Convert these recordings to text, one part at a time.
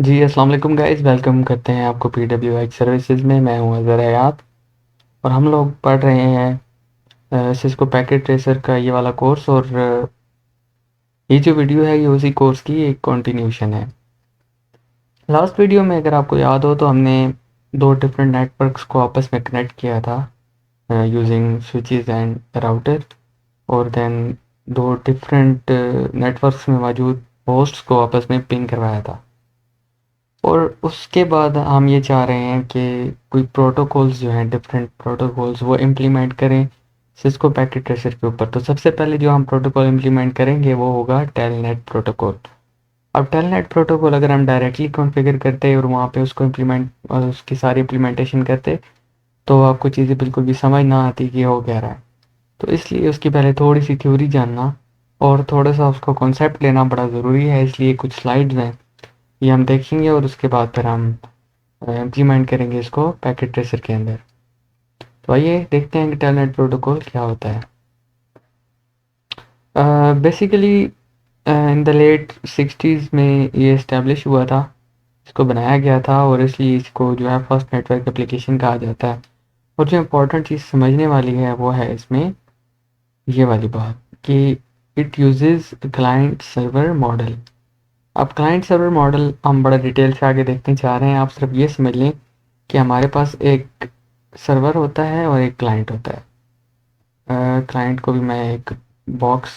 जी, अस्सलाम वालेकुम guys, welcome करते हैं आपको PWH सर्विसेज में। मैं हूं अज़हर हयात और हम लोग पढ़ रहे हैं सिस्को पैकेट ट्रेसर का ये वाला कोर्स। और ये जो वीडियो है ये उसी कोर्स की एक कंटिन्यूशन है। लास्ट वीडियो में अगर आपको याद हो तो हमने दो डिफरेंट नेटवर्क्स को आपस में कनेक्ट किया था यूजिंग स्विचेस एंड राउटर, और देन दो डिफरेंट नेटवर्क्स में मौजूद होस्ट्स को आपस में पिंग करवाया था। और उसके बाद हम ये चाह रहे हैं कि कोई प्रोटोकॉल्स जो हैं, डिफरेंट प्रोटोकॉल्स, वो इम्प्लीमेंट करें सिस्को पैकेट ट्रेसर के ऊपर। तो सबसे पहले जो हम प्रोटोकॉल इम्प्लीमेंट करेंगे वो होगा टेलनेट प्रोटोकॉल। अब टेलनेट प्रोटोकॉल अगर हम डायरेक्टली कॉन्फ़िगर करते और वहाँ पे उसको इम्प्लीमेंट और उसकी सारी इम्प्लीमेंटेशन करते तो आपको चीज़ें बिल्कुल भी समझ ना आती कि हो क्या रहा है। तो इसलिए उसकी पहले थोड़ी सी थ्योरी जानना और थोड़ा सा उसका कॉन्सेप्ट लेना बड़ा ज़रूरी है। इसलिए कुछ स्लाइड्स हैं, ये हम देखेंगे और उसके बाद फिर हम इम्प्लीमेंट करेंगे इसको पैकेट ट्रेसर के अंदर। तो आइए देखते हैं कि टेलनेट प्रोटोकॉल क्या होता है। Basically in the late 60s में ये इस्टेब्लिश हुआ था, इसको बनाया गया था, और इसलिए इसको जो है फर्स्ट नेटवर्क एप्लीकेशन कहा जाता है। और जो इम्पोर्टेंट चीज़ समझने वाली है वो है इसमें ये वाली बात कि it uses client server model. अब क्लाइंट सर्वर मॉडल हम बड़ा डिटेल से आगे देखने जा रहे हैं। आप सिर्फ ये समझ लें कि हमारे पास एक सर्वर होता है और एक क्लाइंट होता है। क्लाइंट को भी मैं एक बॉक्स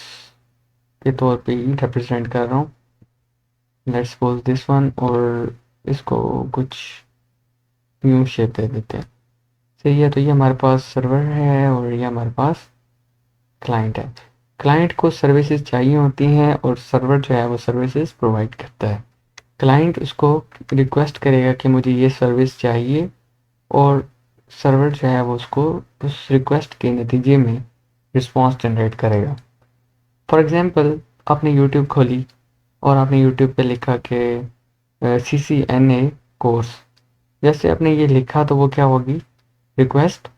के तौर पे ही रिप्रेजेंट कर रहा हूँ, लेट्स सपोज दिस वन, और इसको कुछ न्यू शेप दे देते हैं। सही है, तो ये हमारे पास सर्वर है और ये हमारे पास क्लाइंट है। क्लाइंट को सर्विसेज चाहिए होती हैं और सर्वर जो है वो सर्विसेज प्रोवाइड करता है। क्लाइंट उसको रिक्वेस्ट करेगा कि मुझे ये सर्विस चाहिए, और सर्वर जो है वो उसको उस रिक्वेस्ट के नतीजे में रिस्पॉन्स जनरेट करेगा। फॉर एग्जांपल, आपने यूट्यूब खोली और आपने यूट्यूब पे लिखा कि CCNA कोर्स। जैसे आपने ये लिखा तो वो क्या होगी, रिक्वेस्ट,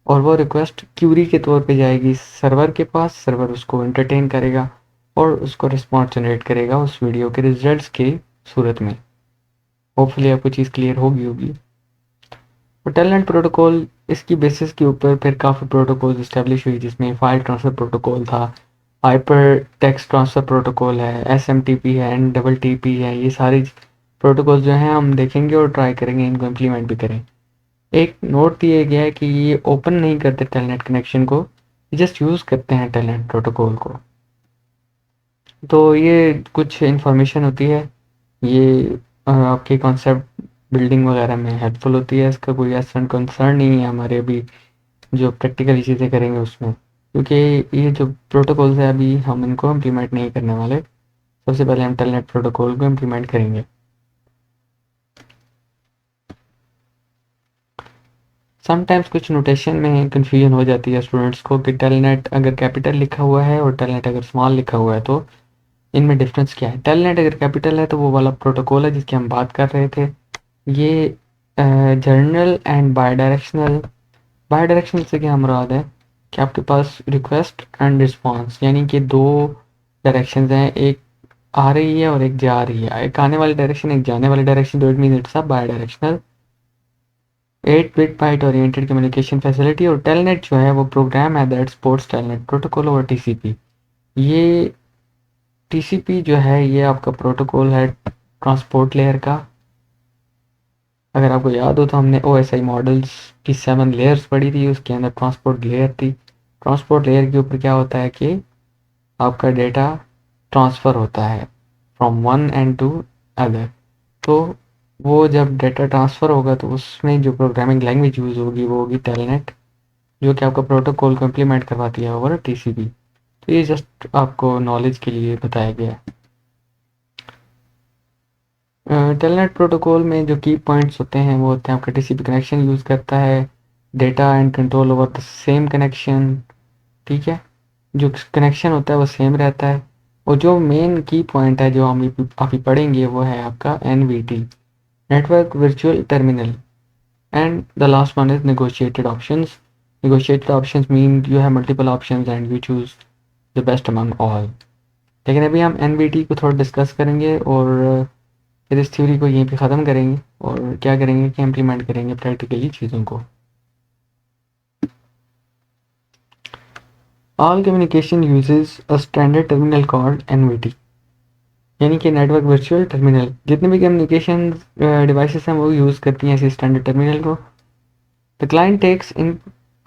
और वो रिक्वेस्ट क्यूरी के तौर पे जाएगी सर्वर के पास। सर्वर उसको एंटरटेन करेगा और उसको रिस्पॉन्स जनरेट करेगा उस वीडियो के रिजल्ट्स की सूरत में। होपफुली आपको चीज़ क्लियर होगी। और टेलनेट प्रोटोकॉल, इसकी बेसिस के ऊपर फिर काफ़ी प्रोटोकॉल्स इस्टेब्लिश हुई, जिसमें फाइल ट्रांसफ़र प्रोटोकॉल था, हाइपर टेक्स्ट ट्रांसफ़र प्रोटोकॉल है, SMTP है, NTTP है। ये सारे प्रोटोकॉल जो हैं हम देखेंगे और ट्राई करेंगे इनको इम्प्लीमेंट भी करें। एक नोट दिया गया है कि ये ओपन नहीं करते टेलनेट कनेक्शन को, जस्ट यूज़ करते हैं टेलनेट प्रोटोकॉल को। तो ये कुछ इन्फॉर्मेशन होती है, ये आपके कॉन्सेप्ट बिल्डिंग वगैरह में हेल्पफुल होती है। इसका कोई ऐसा कंसर्न नहीं है हमारे अभी जो प्रैक्टिकली चीज़ें करेंगे उसमें, क्योंकि ये जो प्रोटोकॉल्स है अभी हम इनको इम्प्लीमेंट नहीं करने वाले। सबसे पहले हम टेलनेट प्रोटोकॉल को इम्प्लीमेंट करेंगे। समटाइम्स कुछ नोटेशन में कन्फ्यूजन हो जाती है स्टूडेंट्स को कि टेलनेट अगर कैपिटल लिखा हुआ है और टेलनेट अगर स्मॉल लिखा हुआ है तो इनमें डिफरेंस क्या है। टेलनेट अगर कैपिटल है तो वो वाला प्रोटोकॉल है जिसकी हम बात कर रहे थे। ये जर्नल एंड बायडायरेक्शनल। बायडायरेक्शनल से क्या मुराद है कि आपके पास रिक्वेस्ट एंड रिस्पॉन्स, यानी कि दो डायरेक्शंस हैं, एक आ रही है और एक जा रही है, एक आने वाली डायरेक्शन एक जाने वाली डायरेक्शन। तो it mean it's a bidirectional 8 bit byte oriented communication facility. और टेलनेट जो है वो प्रोग्राम है दैट सपोर्ट्स टेलनेट प्रोटोकॉल और TCP। ये TCP जो है ये आपका प्रोटोकॉल है ट्रांसपोर्ट लेयर का। अगर आपको याद हो तो हमने OSI मॉडल्स की 7 लेयर्स पढ़ी थी, उसके अंदर ट्रांसपोर्ट लेयर थी। ट्रांसपोर्ट लेयर के ऊपर क्या होता है कि आपका डेटा ट्रांसफ़र होता है from one end to other. तो वो जब डेटा ट्रांसफ़र होगा तो उसमें जो प्रोग्रामिंग लैंग्वेज यूज़ होगी वो होगी टेलनेट, जो कि आपका प्रोटोकॉल को इम्प्लीमेंट करवाती है ओवर TCP। तो ये जस्ट आपको नॉलेज के लिए बताया गया है। टेलनेट प्रोटोकॉल में जो की पॉइंट्स होते हैं वो होते हैं, आपका TCP कनेक्शन यूज़ करता है data and control over the same connection. ठीक है, जो कनेक्शन होता है वो सेम रहता है। और जो मेन की पॉइंट है जो हम अभी पढ़ेंगे वो है आपका NVT, network virtual terminal. And the last one is negotiated options. Negotiated options mean you have multiple options and you choose the best among all. लेकिन अभी हम NVT को थोड़ा डिस्कस करेंगे और फिर इस थ्योरी को यहीं पे ख़त्म करेंगे और क्या करेंगे कि इम्प्लीमेंट करेंगे प्रैक्टिकली चीज़ों को। All communication uses a standard terminal called NVT, यानी कि नेटवर्क वर्चुअल टर्मिनल। जितने भी कम्युनिकेशन डिवाइसेस हैं वो यूज़ करती हैं इसी स्टैंडर्ड टर्मिनल को। The client takes in,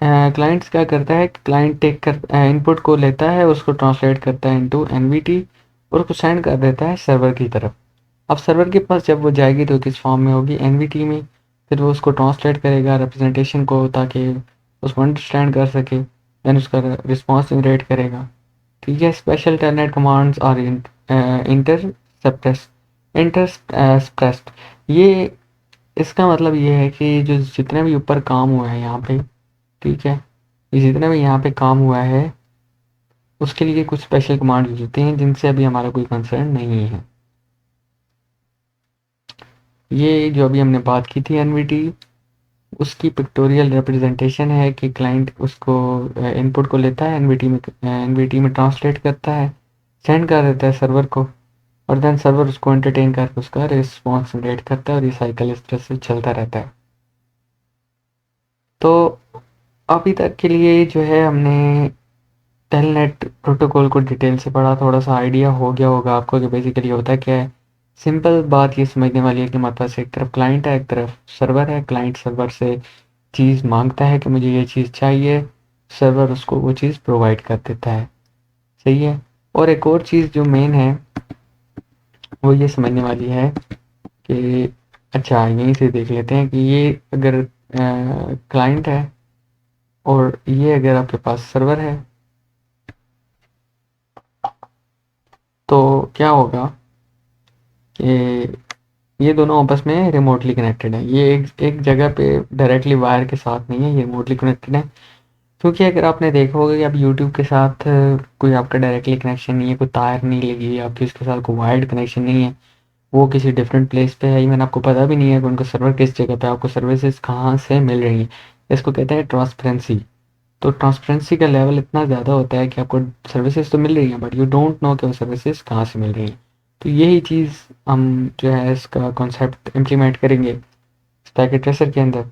clients क्या करता है, क्लाइंट टेक कर इनपुट को लेता है, उसको ट्रांसलेट करता है इनटू एनवीटी और उसको सेंड कर देता है सर्वर की तरफ। अब सर्वर के पास जब वो जाएगी तो किस फॉर्म में होगी, एनवीटी में। फिर वो उसको ट्रांसलेट करेगा रिप्रेजेंटेशन को ताकि उसको अंडरस्टैंड कर सके, देन उसका रिस्पॉन्स जनरेट करेगा। ठीक है। स्पेशल टेलनेट कमांड्स और इंटरसेप्टेस इंटरस्प्रेस्ड, ये इसका मतलब ये है कि जो जितने भी ऊपर काम हुआ है यहाँ पे, ठीक है, ये जितने भी यहाँ पे काम हुआ है उसके लिए कुछ स्पेशल कमांड यूज होते हैं जिनसे अभी हमारा कोई कंसर्न नहीं है। ये जो अभी हमने बात की थी एनवीटी, उसकी पिक्टोरियल रिप्रेजेंटेशन है कि क्लाइंट उसको इनपुट को लेता है, एनवीटी में ट्रांसलेट करता है, सेंड कर देता है सर्वर को, और देन सर्वर उसको एंटरटेन करके उसका रिस्पॉन्स जनरेट करता है और ये साइकिल इस तरह से चलता रहता है। तो अभी तक के लिए जो है हमने टेलनेट प्रोटोकॉल को डिटेल से पढ़ा, थोड़ा सा आइडिया हो गया होगा आपको कि बेसिकली होता क्या है। सिंपल बात ये समझने वाली है कि हमारे पास एक तरफ क्लाइंट है, एक तरफ सर्वर है। क्लाइंट सर्वर से चीज़ मांगता है कि मुझे ये चीज़ चाहिए, सर्वर उसको वो चीज़ प्रोवाइड कर देता है। सही है। और एक और चीज़ जो मेन है वो ये समझने वाली है कि अच्छा यहीं से देख लेते हैं कि ये अगर क्लाइंट है और ये अगर आपके पास सर्वर है तो क्या होगा कि ये दोनों आपस में रिमोटली कनेक्टेड है। ये एक जगह पे डायरेक्टली वायर के साथ नहीं है, ये रिमोटली कनेक्टेड है। क्योंकि अगर आपने देखा होगा कि आप यूट्यूब के साथ कोई आपका डायरेक्टली कनेक्शन नहीं है, कोई तार नहीं लगी, आपकी उसके साथ कोई वायर्ड कनेक्शन नहीं है, वो किसी डिफरेंट प्लेस पे है, इवन आपको पता भी नहीं है कि उनका सर्वर किस जगह पे, आपको सर्विसेज कहाँ से मिल रही हैं। इसको कहते हैं ट्रांसपेरेंसी। तो ट्रांसपेरेंसी का लेवल इतना ज़्यादा होता है कि आपको सर्विसेज तो मिल रही हैं बट यू डोंट नो कि वो सर्विसेज कहाँ से मिल रही हैं। तो यही चीज़ हम जो है इसका कॉन्सेप्ट इम्प्लीमेंट करेंगे पैकेट ट्रेसर के अंदर।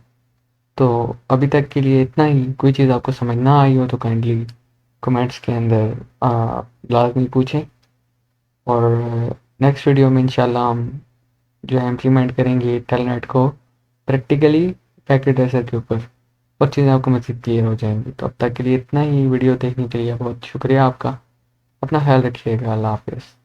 तो अभी तक के लिए इतना ही। कोई चीज़ आपको समझ ना आई हो तो काइंडली कमेंट्स के अंदर लाजमी पूछें, और नेक्स्ट वीडियो में इंशाल्लाह हम जो है इम्प्लीमेंट करेंगे टेलनेट को प्रैक्टिकली पैकेट ट्रेसर के ऊपर, और चीज़ें आपको मज़ीद क्लियर हो जाएंगी। तो अब तक के लिए इतना ही। वीडियो देखने के लिए बहुत शुक्रिया आपका। अपना ख्याल रखिएगा। अल्लाह हाफिज़।